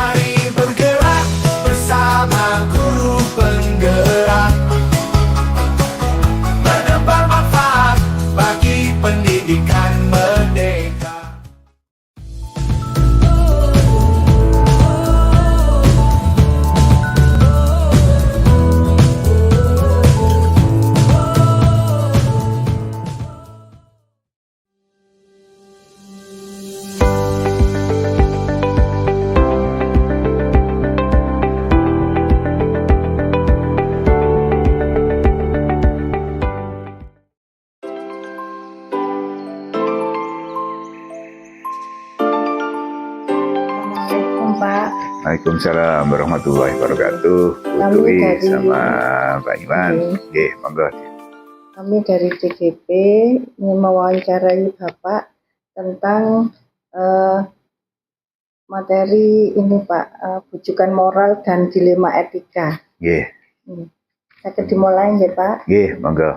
Mari bergerak bersama guru penggerak, menebar manfaat bagi pendidikan merdeka. Assalamualaikum Pak. Waalaikumsalam warahmatullahi wabarakatuh. Bu Kami Dwi dari- sama Pak Iwan. Oke. Monggo. Kami dari DGP ingin mewawancarai Bapak tentang materi ini Pak, bujukan moral dan dilema etika. Nggih, Saya dimulai ya Pak. monggo.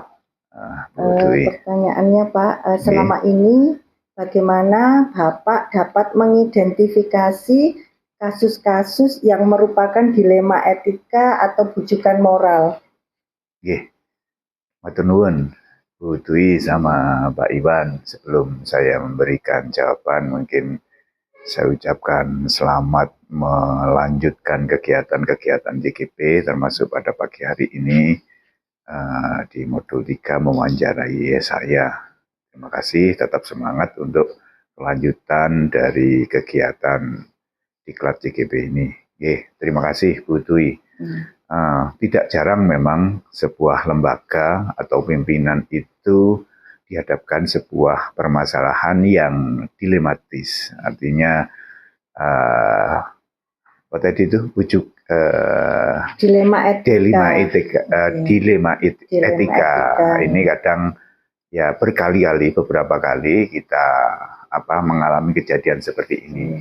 Bu Dwi. Pertanyaannya Pak, selama ini bagaimana Bapak dapat mengidentifikasi kasus-kasus yang merupakan dilema etika atau bujukan moral? Nggih. Matur nuwun Bu Dwi sama Pak Iwan. Sebelum saya memberikan jawaban, mungkin saya ucapkan selamat melanjutkan kegiatan-kegiatan JGP termasuk pada pagi hari ini di modul 3 mewawancarai saya. Terima kasih, tetap semangat untuk kelanjutan dari kegiatan diklat JGP ini. Terima kasih Bu Dwi. Tidak jarang memang sebuah lembaga atau pimpinan itu dihadapkan sebuah permasalahan yang dilematis. Artinya apa tadi itu Dilema etika. dilema etika. etika. Ini kadang ya berkali-kali, beberapa kali kita mengalami kejadian seperti ini.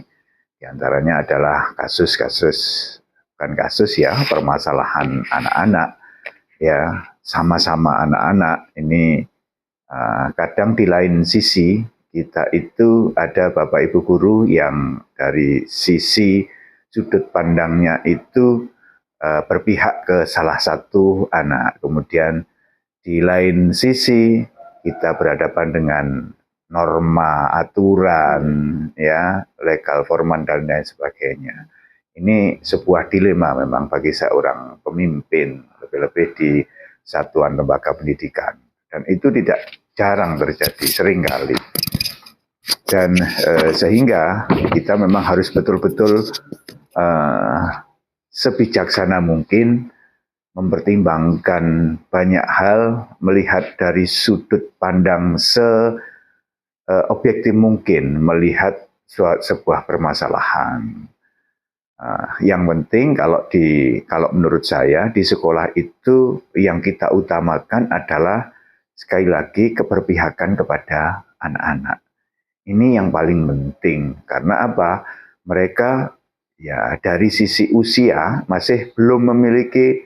Di antaranya adalah bukan kasus ya, permasalahan anak-anak ya, sama-sama anak-anak ini. Kadang di lain sisi kita itu ada Bapak Ibu guru yang dari sisi sudut pandangnya itu berpihak ke salah satu anak. Kemudian di lain sisi kita berhadapan dengan norma, aturan, ya, legal, formal dan lain sebagainya. Ini sebuah dilema memang bagi seorang pemimpin, lebih-lebih di satuan lembaga pendidikan. Dan itu tidak jarang terjadi, seringkali. Dan sehingga kita memang harus betul-betul sebijaksana mungkin mempertimbangkan banyak hal, melihat dari sudut pandang objektif mungkin, melihat sebuah permasalahan. Yang penting kalau menurut saya di sekolah itu yang kita utamakan adalah sekali lagi keberpihakan kepada anak-anak. Ini yang paling penting, karena apa? Mereka ya dari sisi usia masih belum memiliki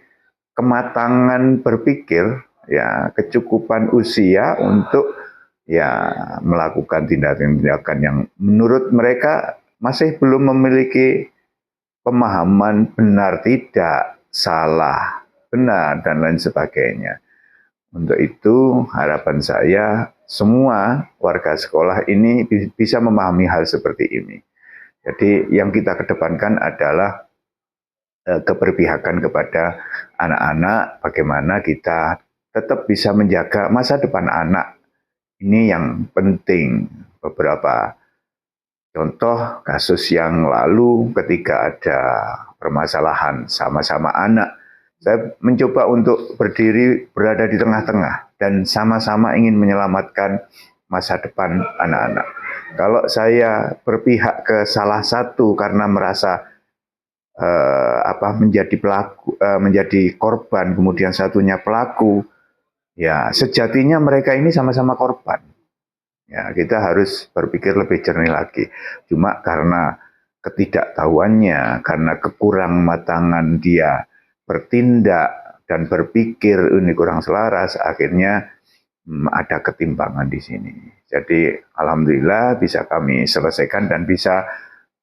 kematangan berpikir, ya, kecukupan usia untuk ya melakukan tindakan-tindakan yang menurut mereka masih belum memiliki pemahaman benar tidak, salah, benar, dan lain sebagainya. Untuk itu harapan saya semua warga sekolah ini bisa memahami hal seperti ini. Jadi yang kita kedepankan adalah keberpihakan kepada anak-anak, bagaimana kita tetap bisa menjaga masa depan anak. Ini yang penting. Beberapa contoh kasus yang lalu ketika ada permasalahan sama-sama anak, saya mencoba untuk berada di tengah-tengah dan sama-sama ingin menyelamatkan masa depan anak-anak. Kalau saya berpihak ke salah satu karena merasa menjadi korban, kemudian satunya pelaku, ya sejatinya mereka ini sama-sama korban. Ya, kita harus berpikir lebih jernih lagi. Cuma karena ketidaktahuannya, karena kekurang matangan dia bertindak dan berpikir ini kurang selaras, akhirnya ada ketimpangan di sini. Jadi alhamdulillah bisa kami selesaikan dan bisa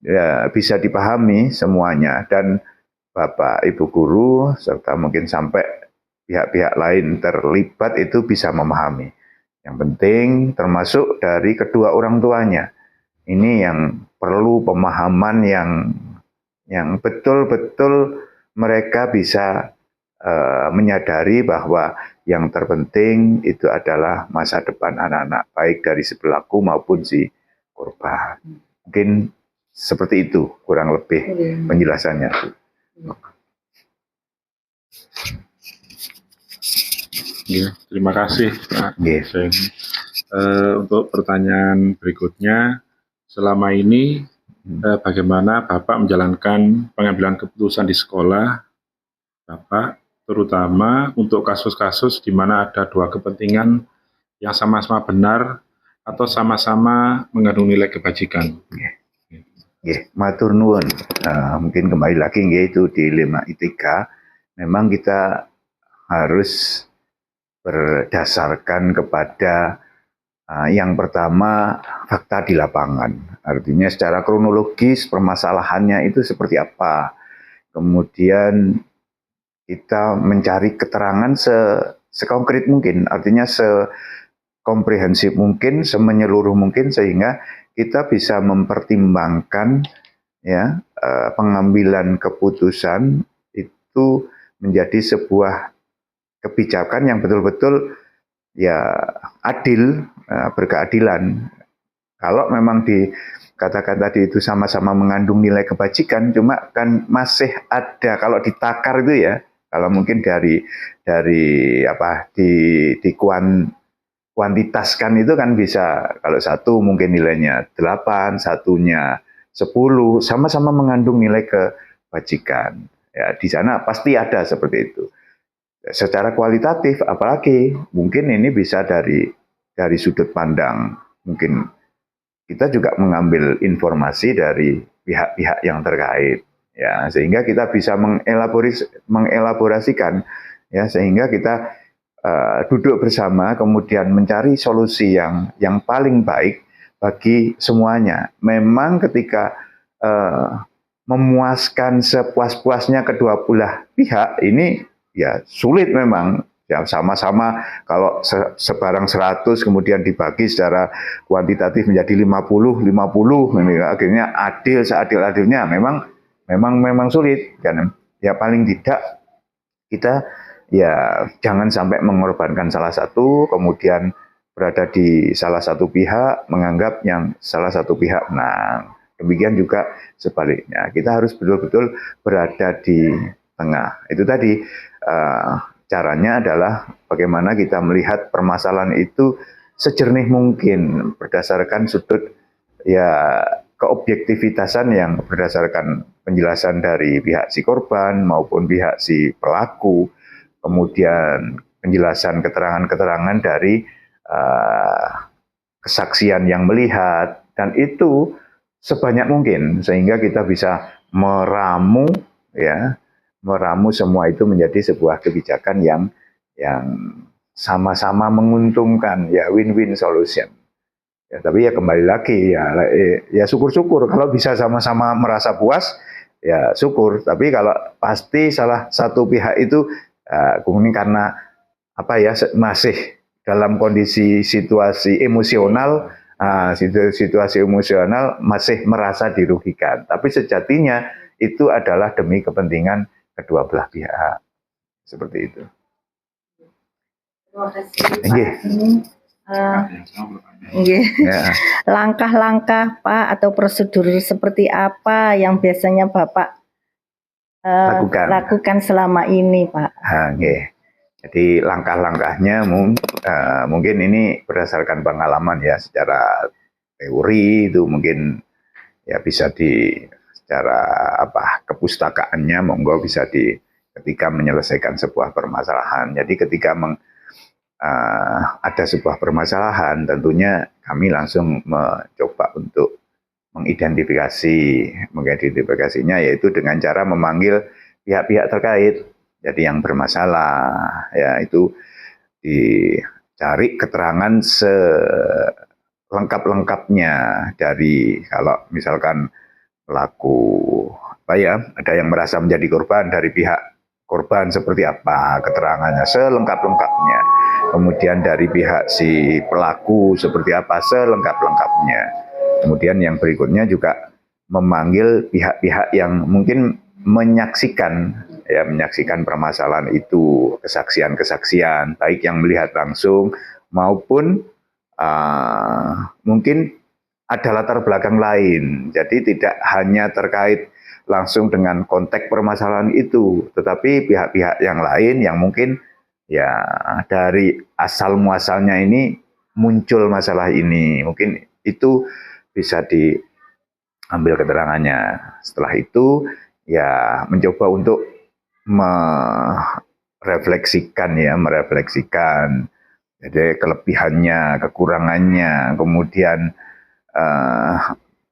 ya, bisa dipahami semuanya, dan Bapak Ibu guru serta mungkin sampai pihak-pihak lain terlibat itu bisa memahami. Yang penting termasuk dari kedua orang tuanya. Ini yang perlu pemahaman yang betul-betul mereka bisa menyadari bahwa yang terpenting itu adalah masa depan anak-anak, baik dari si pelaku maupun si korban. Mungkin seperti itu kurang lebih penjelasannya. Ya, terima kasih Pak Nggih. Hussein. Untuk pertanyaan berikutnya, selama ini bagaimana Bapak menjalankan pengambilan keputusan di sekolah Bapak, terutama untuk kasus-kasus di mana ada dua kepentingan yang sama-sama benar atau sama-sama mengandung nilai kebajikan? Nggih, matur nuwun. Mungkin kembali lagi nggih, itu dilema etika. Memang kita harus berdasarkan kepada yang pertama fakta di lapangan. Artinya secara kronologis permasalahannya itu seperti apa. Kemudian kita mencari keterangan sekonkret mungkin, artinya sekomprehensif mungkin, semenyeluruh mungkin, sehingga kita bisa mempertimbangkan ya pengambilan keputusan itu menjadi sebuah kebijakan yang betul-betul ya adil, berkeadilan. Kalau memang dikatakan tadi itu sama-sama mengandung nilai kebajikan, cuma kan masih ada, kalau ditakar itu ya, kalau mungkin dari apa kuantitaskan itu kan bisa, kalau satu mungkin nilainya 8, satunya 10, sama-sama mengandung nilai kebajikan. Ya, di sana pasti ada seperti itu. Secara kualitatif, apalagi mungkin ini bisa dari sudut pandang, mungkin kita juga mengambil informasi dari pihak-pihak yang terkait, ya, sehingga kita bisa mengelaborasikan, ya, sehingga kita duduk bersama, kemudian mencari solusi yang paling baik bagi semuanya. Memang ketika memuaskan sepuas-puasnya kedua belah pihak ini ya sulit memang. Ya, sama-sama kalau sebarang 100 kemudian dibagi secara kuantitatif menjadi 50, ini akhirnya adil seadil-adilnya memang sulit kan. Ya paling tidak kita ya jangan sampai mengorbankan salah satu, kemudian berada di salah satu pihak menganggap yang salah satu pihak menang. Demikian juga sebaliknya. Kita harus betul-betul berada di tengah. Itu tadi caranya adalah bagaimana kita melihat permasalahan itu sejernih mungkin berdasarkan sudut ya keobjektivitasan yang berdasarkan penjelasan dari pihak si korban maupun pihak si pelaku, kemudian penjelasan keterangan-keterangan dari kesaksian yang melihat, dan itu sebanyak mungkin sehingga kita bisa meramu semua itu menjadi sebuah kebijakan yang sama-sama menguntungkan, ya win-win solution. Ya, tapi ya kembali lagi ya syukur-syukur kalau bisa sama-sama merasa puas, ya syukur. Tapi kalau pasti salah satu pihak itu kemudian karena apa ya masih dalam kondisi situasi emosional, masih merasa dirugikan. Tapi sejatinya itu adalah demi kepentingan kedua belah pihak. Seperti itu. Terima kasih Pak. Langkah-langkah Pak atau prosedur seperti apa yang biasanya Bapak lakukan selama ini Pak? Jadi langkah-langkahnya mungkin ini berdasarkan pengalaman ya, secara teori itu mungkin ya bisa secara kepustakaannya monggo bisa ketika menyelesaikan sebuah permasalahan. Jadi ketika ada sebuah permasalahan, tentunya kami langsung mencoba untuk mengidentifikasinya, yaitu dengan cara memanggil pihak-pihak terkait. Jadi yang bermasalah ya itu dicari keterangan selengkap-lengkapnya dari, kalau misalkan pelaku apa ya, ada yang merasa menjadi korban, dari pihak korban seperti apa keterangannya selengkap-lengkapnya, kemudian dari pihak si pelaku seperti apa selengkap-lengkapnya. Kemudian yang berikutnya juga memanggil pihak-pihak yang mungkin menyaksikan permasalahan itu, kesaksian-kesaksian baik yang melihat langsung maupun mungkin ada latar belakang lain. Jadi tidak hanya terkait langsung dengan konteks permasalahan itu, tetapi pihak-pihak yang lain yang mungkin ya dari asal muasalnya ini muncul masalah ini, mungkin itu bisa diambil keterangannya. Setelah itu ya mencoba untuk merefleksikan jadi kelebihannya, kekurangannya, kemudian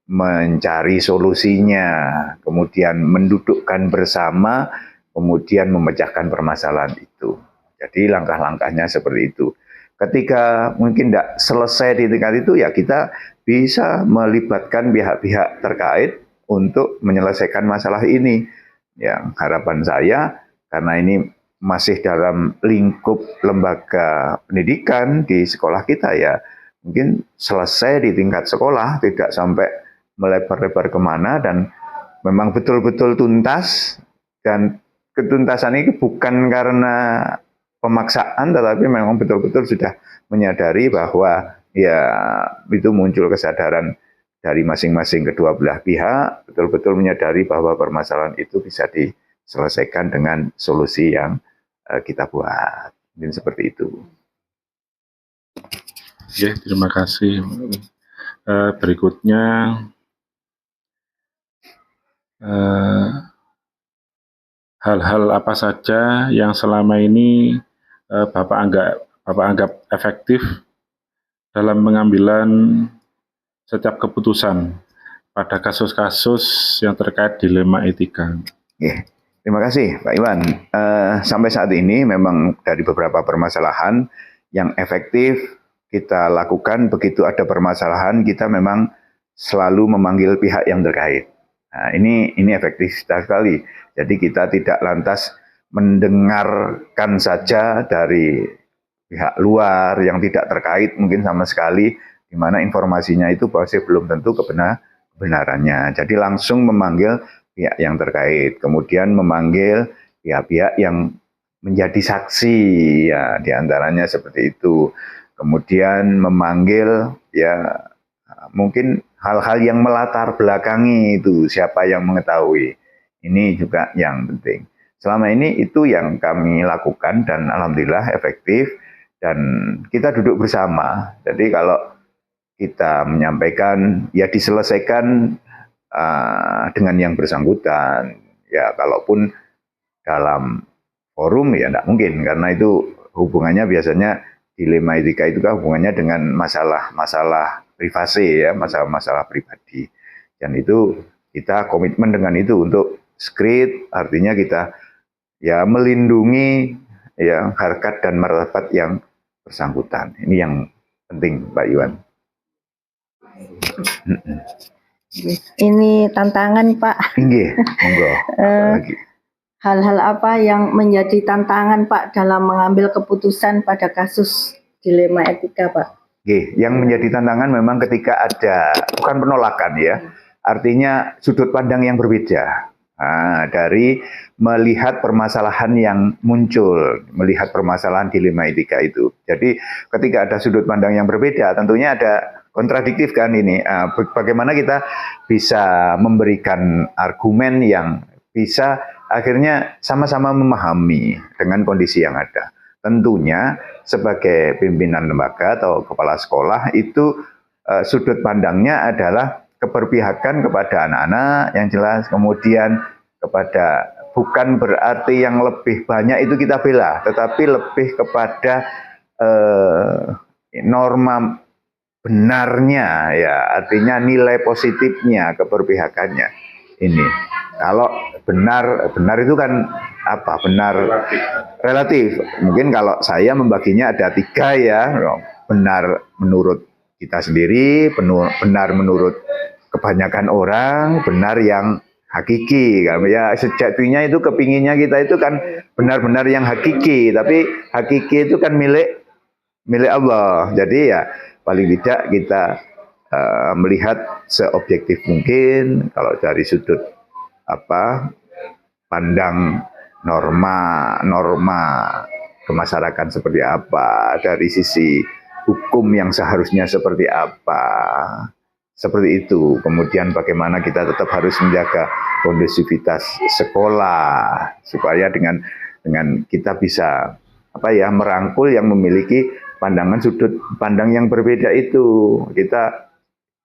mencari solusinya, kemudian mendudukkan bersama, kemudian memecahkan permasalahan itu. Jadi langkah-langkahnya seperti itu. Ketika mungkin tidak selesai di tingkat itu, ya kita bisa melibatkan pihak-pihak terkait untuk menyelesaikan masalah ini. Yang harapan saya, karena ini masih dalam lingkup lembaga pendidikan di sekolah kita, ya mungkin selesai di tingkat sekolah, tidak sampai melebar-lebar kemana, dan memang betul-betul tuntas. Dan ketuntasan ini bukan karena pemaksaan, tetapi memang betul-betul sudah menyadari bahwa ya itu muncul kesadaran dari masing-masing kedua belah pihak, betul-betul menyadari bahwa permasalahan itu bisa diselesaikan dengan solusi yang kita buat. Mungkin seperti itu. Oke, terima kasih. Berikutnya hal-hal apa saja yang selama ini Bapak anggap efektif dalam pengambilan setiap keputusan pada kasus-kasus yang terkait dilema etika. Oke. Terima kasih Pak Iwan. Sampai saat ini memang dari beberapa permasalahan yang efektif kita lakukan, begitu ada permasalahan kita memang selalu memanggil pihak yang terkait. Nah, ini efektif sekali. Jadi kita tidak lantas mendengarkan saja dari pihak luar yang tidak terkait mungkin sama sekali, di mana informasinya itu masih belum tentu kebenarannya. Jadi langsung memanggil pihak yang terkait, kemudian memanggil pihak-pihak yang menjadi saksi, ya diantaranya seperti itu. Kemudian memanggil ya mungkin hal-hal yang melatar belakangi itu, siapa yang mengetahui. Ini juga yang penting. Selama ini itu yang kami lakukan dan alhamdulillah efektif, dan kita duduk bersama. Jadi kalau kita menyampaikan ya diselesaikan dengan yang bersangkutan. Ya kalaupun dalam forum ya tidak mungkin, karena itu hubungannya biasanya dilema etika itu kan hubungannya dengan masalah privasi ya, masalah pribadi. Dan itu kita komitmen dengan itu untuk skrit, artinya kita ya melindungi ya harkat dan martabat yang bersangkutan. Ini yang penting Pak Iwan. Ini tantangan Pak. Nggih, monggo. Hal-hal apa yang menjadi tantangan Pak dalam mengambil keputusan pada kasus dilema etika Pak? Yang menjadi tantangan memang ketika ada, bukan penolakan ya, artinya sudut pandang yang berbeda. Dari melihat permasalahan yang muncul, melihat permasalahan dilema etika itu. Jadi ketika ada sudut pandang yang berbeda, tentunya ada kontradiktif kan ini. Bagaimana kita bisa memberikan argumen yang bisa akhirnya sama-sama memahami dengan kondisi yang ada. Tentunya sebagai pimpinan lembaga atau kepala sekolah itu sudut pandangnya adalah keberpihakan kepada anak-anak yang jelas, kemudian kepada, bukan berarti yang lebih banyak itu kita bela, tetapi lebih kepada norma benarnya ya, artinya nilai positifnya, keberpihakannya ini. Kalau benar itu kan apa? Benar relatif. Mungkin kalau saya membaginya ada 3 ya, benar menurut kita sendiri, benar menurut kebanyakan orang benar yang hakiki. Ya sejatinya itu kepinginnya kita itu kan benar-benar yang hakiki, tapi hakiki itu kan milik Allah. Jadi ya paling tidak kita melihat seobjektif mungkin kalau dari sudut pandang norma kemasyarakatan seperti apa, dari sisi hukum yang seharusnya seperti apa, seperti itu. Kemudian bagaimana kita tetap harus menjaga kondusivitas sekolah supaya dengan kita bisa merangkul yang memiliki pandangan sudut pandang yang berbeda itu. Kita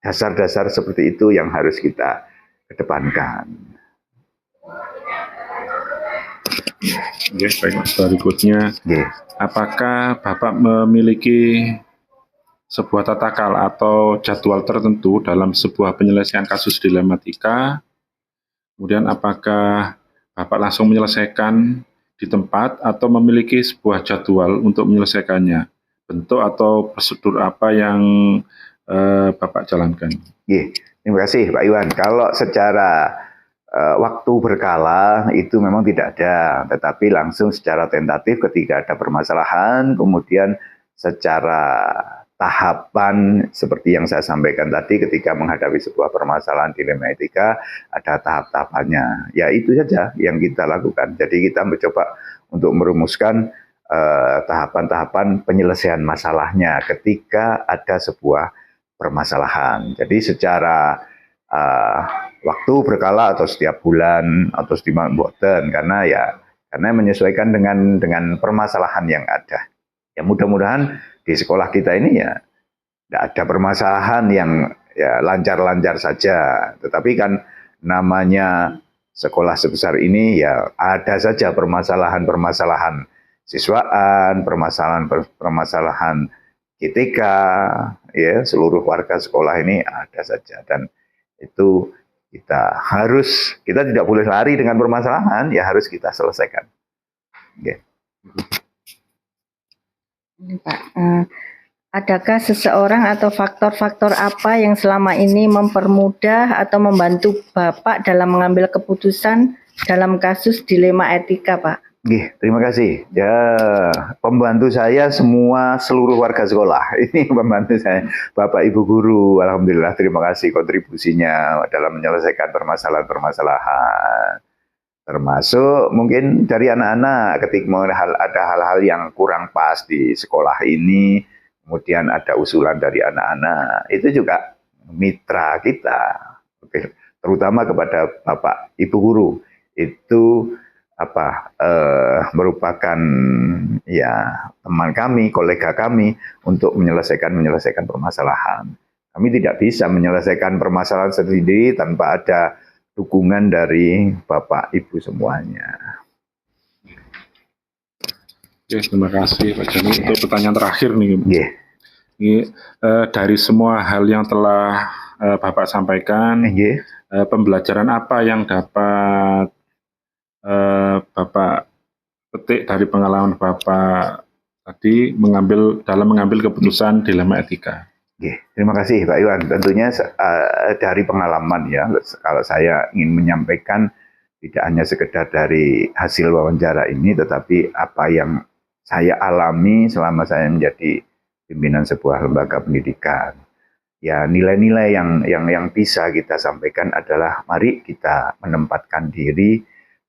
dasar-dasar seperti itu yang harus kita kedepankan. Oke, baik Mas. Berikutnya, apakah Bapak memiliki sebuah tata cara atau jadwal tertentu dalam sebuah penyelesaian kasus dilematika? Kemudian apakah Bapak langsung menyelesaikan di tempat atau memiliki sebuah jadwal untuk menyelesaikannya? Bentuk atau prosedur apa yang Bapak jalankan? Terima kasih Pak Iwan. Kalau secara waktu berkala itu memang tidak ada, tetapi langsung secara tentatif ketika ada permasalahan, kemudian secara tahapan seperti yang saya sampaikan tadi ketika menghadapi sebuah permasalahan dilema etika ada tahap-tahapannya. Ya itu saja yang kita lakukan. Jadi kita mencoba untuk merumuskan tahapan-tahapan penyelesaian masalahnya ketika ada sebuah permasalahan. Jadi secara waktu berkala atau setiap bulan atau setiap bulan karena menyesuaikan dengan permasalahan yang ada. Ya mudah-mudahan di sekolah kita ini ya tidak ada permasalahan yang ya lancar-lancar saja. Tetapi kan namanya sekolah sebesar ini ya ada saja permasalahan-permasalahan siswaan, permasalahan GTK, ya seluruh warga sekolah ini ada saja, dan itu kita tidak boleh lari dengan permasalahan, ya harus kita selesaikan. Ini Pak, adakah seseorang atau faktor-faktor apa yang selama ini mempermudah atau membantu Bapak dalam mengambil keputusan dalam kasus dilema etika, Pak? Terima kasih. Ya, pembantu saya semua seluruh warga sekolah. Ini pembantu saya, Bapak Ibu guru. Alhamdulillah, terima kasih kontribusinya dalam menyelesaikan permasalahan-permasalahan. Termasuk mungkin dari anak-anak ketika ada hal-hal yang kurang pas di sekolah ini, kemudian ada usulan dari anak-anak. Itu juga mitra kita. Terutama kepada Bapak Ibu guru. Itu merupakan ya teman kami, kolega kami untuk menyelesaikan permasalahan. Kami tidak bisa menyelesaikan permasalahan sendiri tanpa ada dukungan dari Bapak Ibu semuanya. Oke, terima kasih Pak Jani. Untuk pertanyaan terakhir nih. Ini, dari semua hal yang telah Bapak sampaikan, pembelajaran apa yang dapat Bapak petik dari pengalaman Bapak tadi dalam mengambil keputusan dilema etika? Terima kasih Pak Iwan. Tentunya dari pengalaman ya, kalau saya ingin menyampaikan tidak hanya sekedar dari hasil wawancara ini, tetapi apa yang saya alami selama saya menjadi pimpinan sebuah lembaga pendidikan. Ya nilai-nilai yang bisa kita sampaikan adalah mari kita menempatkan diri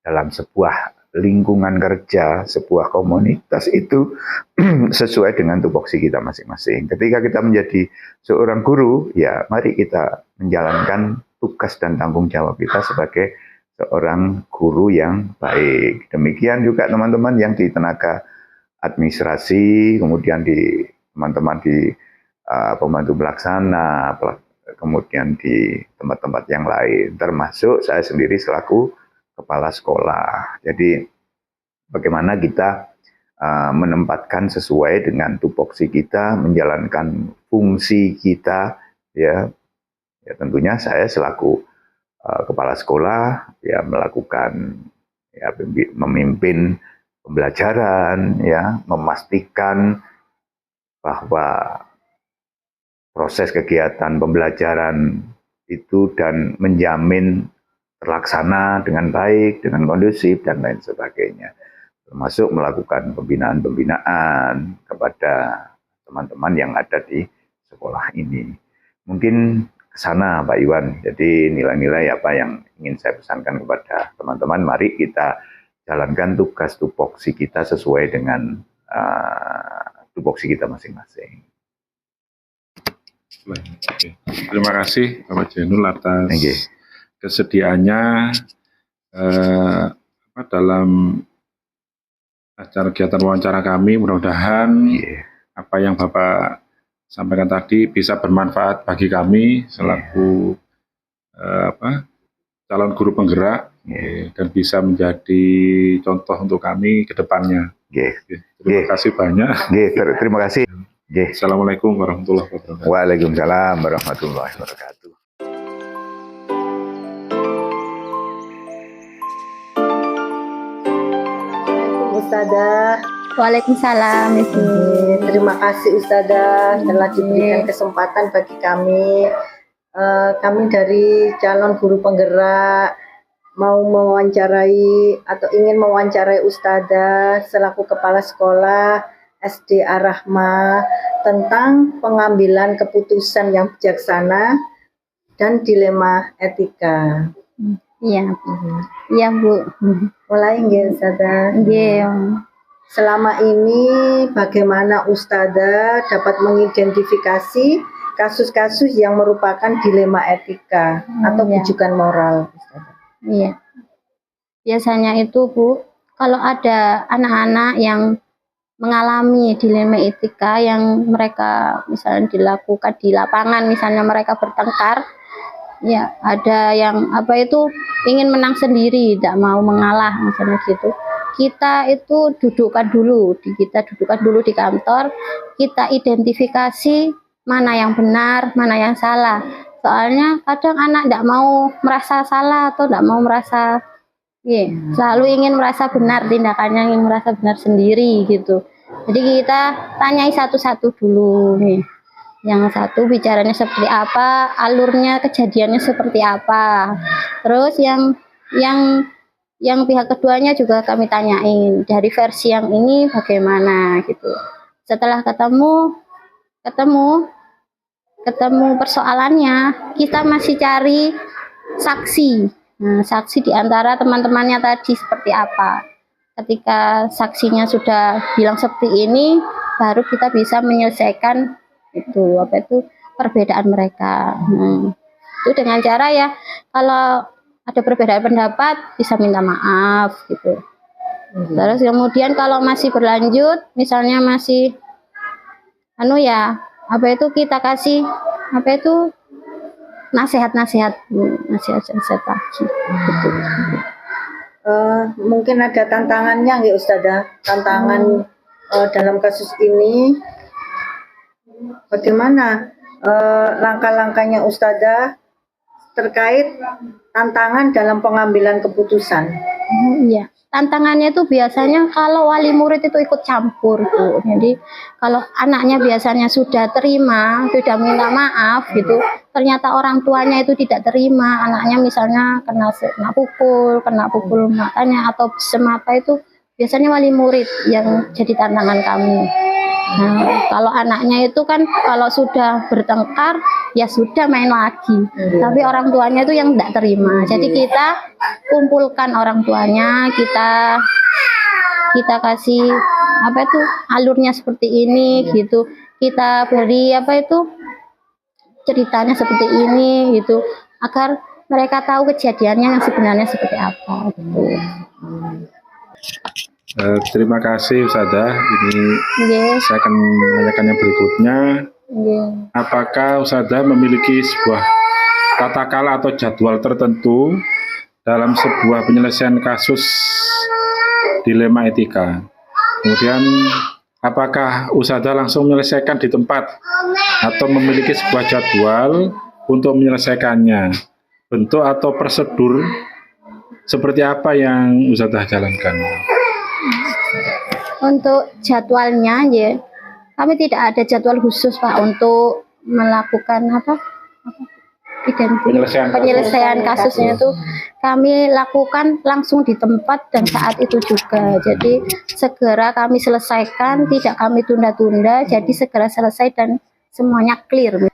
dalam sebuah lingkungan kerja, sebuah komunitas itu sesuai dengan tupoksi kita masing-masing. Ketika kita menjadi seorang guru, ya mari kita menjalankan tugas dan tanggung jawab kita sebagai seorang guru yang baik. Demikian juga teman-teman yang di tenaga administrasi, kemudian di teman-teman di pembantu pelaksana, kemudian di tempat-tempat yang lain, termasuk saya sendiri selaku kepala sekolah. Jadi bagaimana kita menempatkan sesuai dengan tupoksi kita, menjalankan fungsi kita, ya tentunya saya selaku kepala sekolah ya melakukan ya memimpin pembelajaran, ya memastikan bahwa proses kegiatan pembelajaran itu dan menjamin terlaksana dengan baik, dengan kondusif dan lain sebagainya. Termasuk melakukan pembinaan-pembinaan kepada teman-teman yang ada di sekolah ini. Mungkin ke sana Pak Iwan. Jadi nilai-nilai apa yang ingin saya pesankan kepada teman-teman, mari kita jalankan tugas tupoksi kita sesuai dengan tupoksi kita masing-masing. Oke. Terima kasih Bapak Jainul atas Thank you. kesediaannya dalam acara kegiatan wawancara kami. Mudah-mudahan Yeah. apa yang Bapak sampaikan tadi bisa bermanfaat bagi kami selaku calon guru penggerak dan bisa menjadi contoh untuk kami ke depannya. Terima kasih banyak. Terima kasih. Assalamualaikum warahmatullahi wabarakatuh. Waalaikumsalam warahmatullahi wabarakatuh. Ustazah. Waalaikumsalam, Ibu. Terima kasih Ustazah telah diberikan kesempatan bagi kami. Kami dari calon guru penggerak mau mewawancarai atau ingin mewawancarai Ustazah selaku kepala sekolah SD Ar-Rahmah tentang pengambilan keputusan yang bijaksana dan dilema etika. Iya, iya Bu. Mulai nggih Ustazah? Iya. Selama ini bagaimana Ustazah dapat mengidentifikasi kasus-kasus yang merupakan dilema etika atau Iya. bujukan moral, Ustazah? Iya. Biasanya itu Bu, kalau ada anak-anak yang mengalami dilema etika yang mereka misalnya dilakukan di lapangan, misalnya mereka bertengkar, ya ada yang ingin menang sendiri, tidak mau mengalah misalnya gitu. Kita itu dudukkan dulu di kantor, kita identifikasi mana yang benar, mana yang salah. Soalnya kadang anak tidak mau merasa salah atau tidak mau merasa, selalu ingin merasa benar tindakannya, ingin merasa benar sendiri gitu. Jadi kita tanyai satu-satu dulu nih. Yang satu bicaranya seperti apa, alurnya kejadiannya seperti apa. Terus yang pihak keduanya juga kami tanyain dari versi yang ini bagaimana gitu. Setelah ketemu persoalannya, kita masih cari saksi. Nah, saksi di antara teman-temannya tadi seperti apa. Ketika saksinya sudah bilang seperti ini, baru kita bisa menyelesaikan itu perbedaan mereka. Itu dengan cara ya, kalau ada perbedaan pendapat bisa minta maaf gitu. Terus kemudian kalau masih berlanjut, misalnya masih kita kasih nasihat lagi. Gitu. Mungkin ada tantangannya nggih Ustazah? Tantangan dalam kasus ini bagaimana langkah-langkahnya Ustazah terkait tantangan dalam pengambilan keputusan? Iya. Tantangannya itu biasanya kalau wali murid itu ikut campur, Bu. Jadi kalau anaknya biasanya sudah terima, sudah minta maaf gitu, ternyata orang tuanya itu tidak terima, anaknya misalnya kena pukul matanya atau semata, itu biasanya wali murid yang jadi tantangan kami. Nah, kalau anaknya itu kan kalau sudah bertengkar ya sudah main lagi, tapi orang tuanya itu yang tidak terima. Jadi kita kumpulkan orang tuanya, kita kasih alurnya seperti ini gitu, kita beri ceritanya seperti ini gitu, agar mereka tahu kejadiannya yang sebenarnya seperti apa gitu. Terima kasih Ustazah. Ini saya akan menanyakan yang berikutnya. Apakah Ustazah memiliki sebuah tata cara atau jadwal tertentu dalam sebuah penyelesaian kasus dilema etika? Kemudian apakah Ustazah langsung menyelesaikan di tempat atau memiliki sebuah jadwal untuk menyelesaikannya? Bentuk atau prosedur seperti apa yang Ustazah jalankan? Untuk jadwalnya ya, kami tidak ada jadwal khusus Pak untuk melakukan penyelesaian kasusnya itu kami lakukan langsung di tempat dan saat itu juga. Jadi segera kami selesaikan, tidak kami tunda-tunda, jadi segera selesai dan semuanya clear.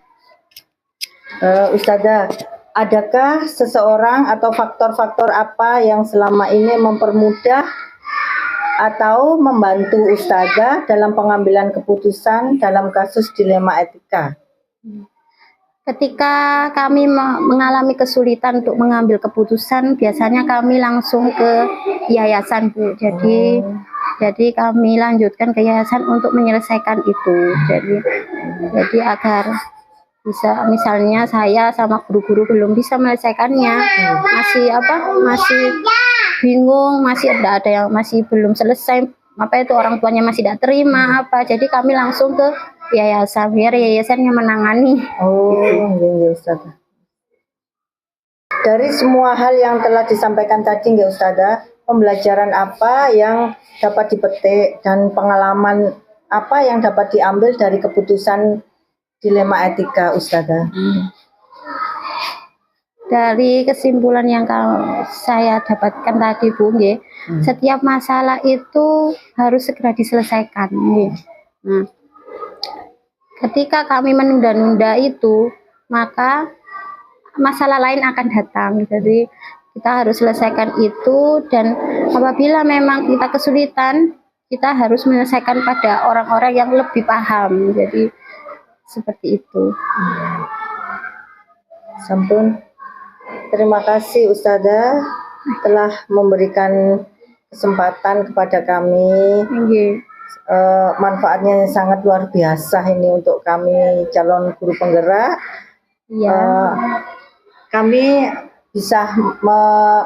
Ustazah, adakah seseorang atau faktor-faktor apa yang selama ini mempermudah atau membantu Ustazah dalam pengambilan keputusan dalam kasus dilema etika? Ketika kami mengalami kesulitan untuk mengambil keputusan, biasanya kami langsung ke yayasan, Bu. Jadi kami lanjutkan ke yayasan untuk menyelesaikan itu. Jadi agar bisa, misalnya saya sama guru-guru belum bisa menyelesaikannya, masih bingung, masih ada yang masih belum selesai, orang tuanya masih tidak terima jadi kami langsung ke yayasan biar yayasan yang menangani. Iya, Ustazah. Dari semua hal yang telah disampaikan tadi, nggak Ustazah, pembelajaran apa yang dapat dipetik dan pengalaman apa yang dapat diambil dari keputusan dilema etika, Ustazah? Dari kesimpulan yang saya dapatkan tadi, Bu, setiap masalah itu harus segera diselesaikan. Nah, ketika kami menunda-nunda itu, maka masalah lain akan datang. Jadi kita harus selesaikan itu, dan apabila memang kita kesulitan, kita harus menyelesaikan pada orang-orang yang lebih paham. Jadi seperti itu. Sampun. Terima kasih Ustazah telah memberikan kesempatan kepada kami. Manfaatnya sangat luar biasa ini untuk kami calon guru penggerak. Kami bisa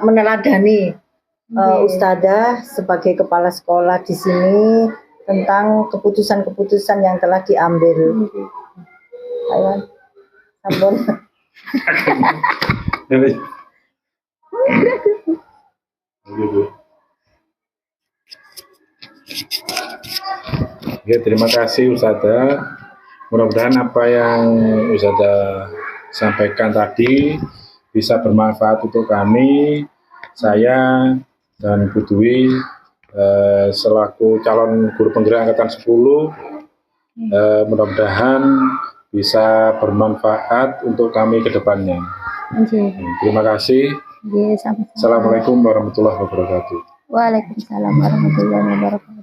meneladani Ustazah sebagai kepala sekolah di sini tentang keputusan-keputusan yang telah diambil. Ayo, sampun. Ya, terima kasih Ustazah. Mudah-mudahan apa yang Ustazah sampaikan tadi bisa bermanfaat untuk kami, saya dan Bu Dwi selaku calon guru penggerak angkatan 10. Mudah-mudahan bisa bermanfaat untuk kami ke depannya. Terima kasih. Sama-sama. Assalamualaikum warahmatullahi wabarakatuh. Waalaikumsalam warahmatullahi wabarakatuh.